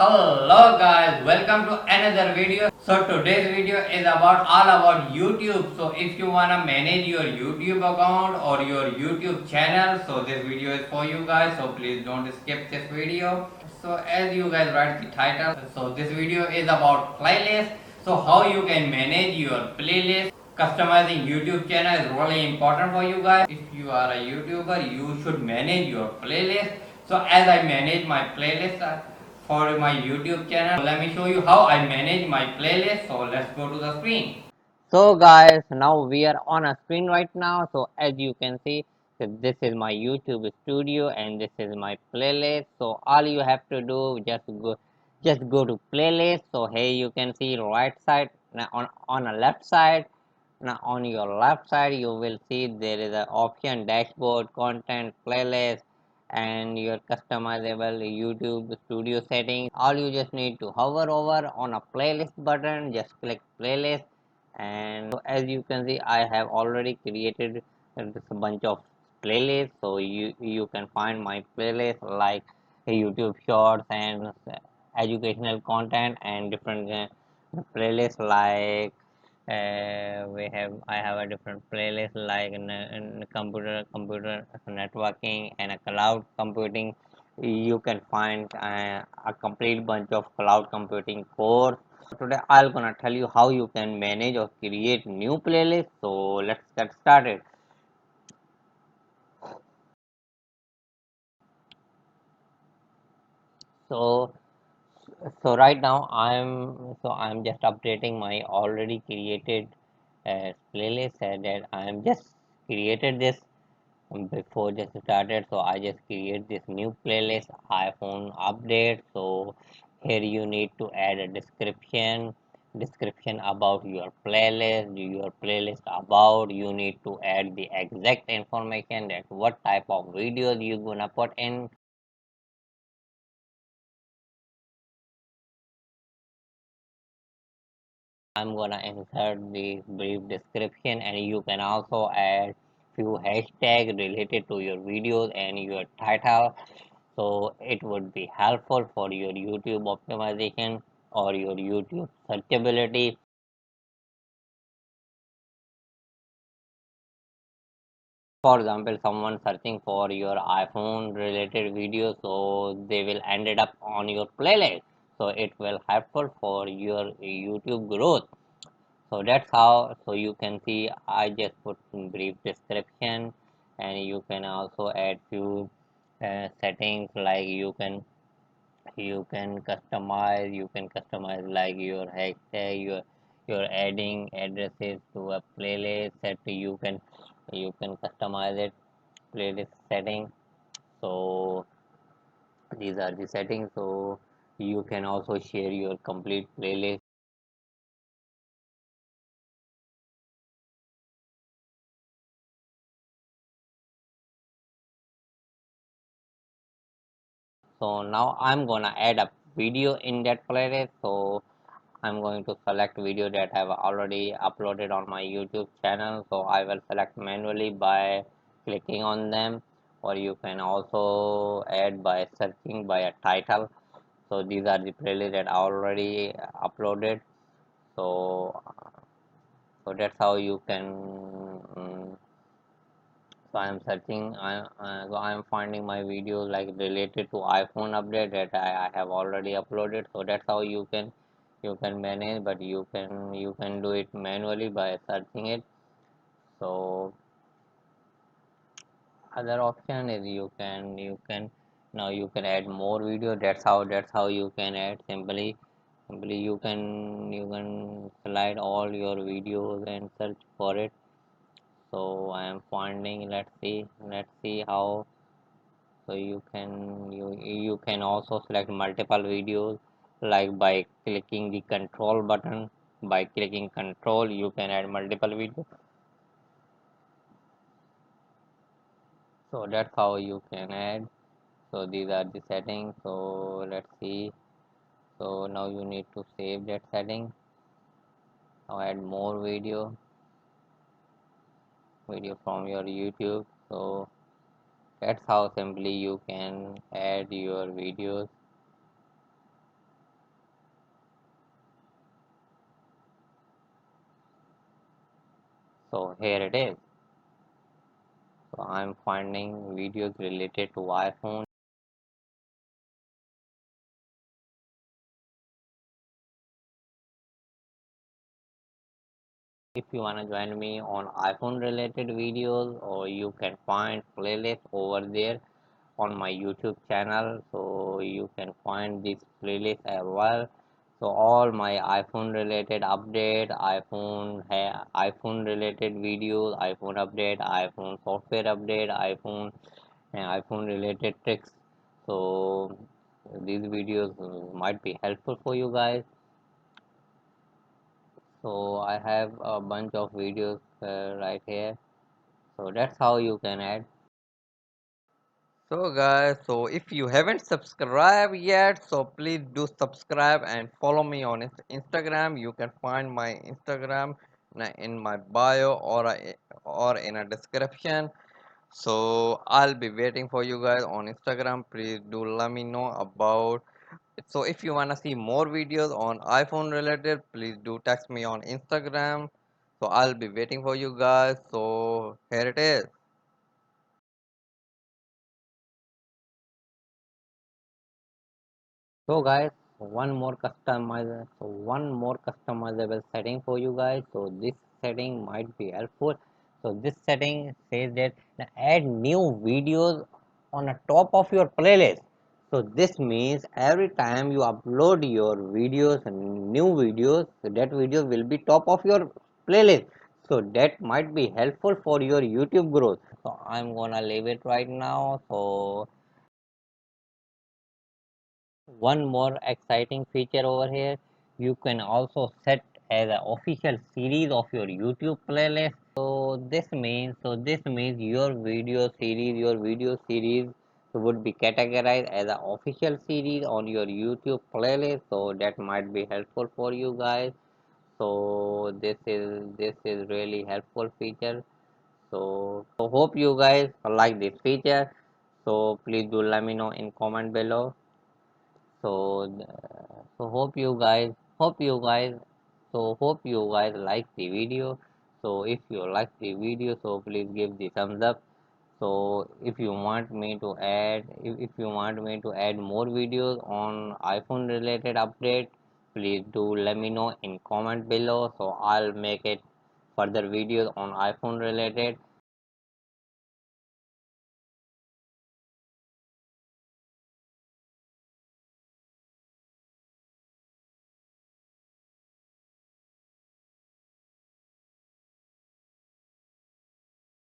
Hello guys, welcome to another video. So today's video is all about YouTube. So if you wanna manage your YouTube account or your YouTube channel, so this video is for you guys. So please don't skip this video. So as you guys read the title, so this video is about playlist. So how you can manage your playlist. Customizing YouTube channel is really important for you guys. If you are a YouTuber, you should manage your playlist. So as I manage my playlist for my YouTube channel, let me show you how I manage my playlist. So let's go to the screen. So guys, now we are on a screen right now. So as you can see, this is my YouTube studio and this is my playlist. So all you have to do, just go to playlist. So here you can see right side. Now on a left side, now on your left side you will see there is an option dashboard, content, playlist, and your customizable YouTube studio settings. All you just need to hover over on a playlist button, just click playlist, and so as you can see I have already created this bunch of playlists. So you can find my playlist like YouTube shorts and educational content and different playlists like I have a different playlist like in computer networking and a cloud computing. You can find a complete bunch of cloud computing course. Today I'm gonna tell you how you can manage or create new playlists. So let's get started. So right now I'm just updating my already created playlist, and that I'm just created this before just started. So I just create this new playlist iPhone update. So here you need to add a description about your playlist about. You need to add the exact information that what type of videos you gonna put in. I'm gonna insert the brief description, and you can also add few hashtags related to your videos and your title. So it would be helpful for your YouTube optimization or your YouTube searchability. For example, someone searching for your iPhone related videos, so they will ended up on your playlist. So it will helpful for your YouTube growth. So that's how. So you can see I just put in brief description, and you can also add few settings like you can customize like your hashtag, you're adding addresses to a playlist that you can customize it, playlist setting. So these are the settings. So you can also share your complete playlist. So now I'm gonna add a video in that playlist. So I'm going to select video that I've already uploaded on my YouTube channel. So I will select manually by clicking on them, or you can also add by searching by a title. So these are the playlists that I already uploaded. So that's how you can. So I'm searching. I'm finding my video like related to iPhone update that I have already uploaded. So that's how you can manage, but you can do it manually by searching it. So other option is you can now you can add more video. That's how you can add simply you can slide all your videos and search for it. So I am finding, let's see how. So you can also select multiple videos like by clicking the control button. By clicking control you can add multiple videos. So that's how you can add. So these are the settings. So let's see. So now you need to save that setting. Now add more video from your YouTube. So that's how simply you can add your videos. So here it is. So I'm finding videos related to iPhone. If you wanna join me on iPhone related videos, or you can find playlists over there on my YouTube channel, so you can find this playlist as well. So all my iPhone related update, iPhone related videos, iPhone update, iPhone software update, iPhone related tricks. So these videos might be helpful for you guys. So I have a bunch of videos right here. So that's how you can add. So guys, so if you haven't subscribed yet, so please do subscribe and follow me on Instagram. You can find my Instagram in my bio, or in a description. So I'll be waiting for you guys on Instagram. Please do let me know about. So if you wanna see more videos on iPhone related, please do text me on Instagram. So I'll be waiting for you guys. So here it is. So guys, one more customizable setting for you guys. So this setting might be helpful. So this setting says that add new videos on the top of your playlist. So this means every time you upload your videos and new videos, that video will be top of your playlist. So that might be helpful for your YouTube growth. So I'm gonna leave it right now. So one more exciting feature over here, you can also set as an official series of your YouTube playlist. So this means your video series would be categorized as an official series on your YouTube playlist. So that might be helpful for you guys. So this is really helpful feature. So hope you guys like this feature. So please do let me know in comment below. So hope you guys like the video. So if you like the video, so please give the thumbs up. So if you want me to add more videos on iPhone related update, please do let me know in comment below. So I'll make it further videos on iPhone related.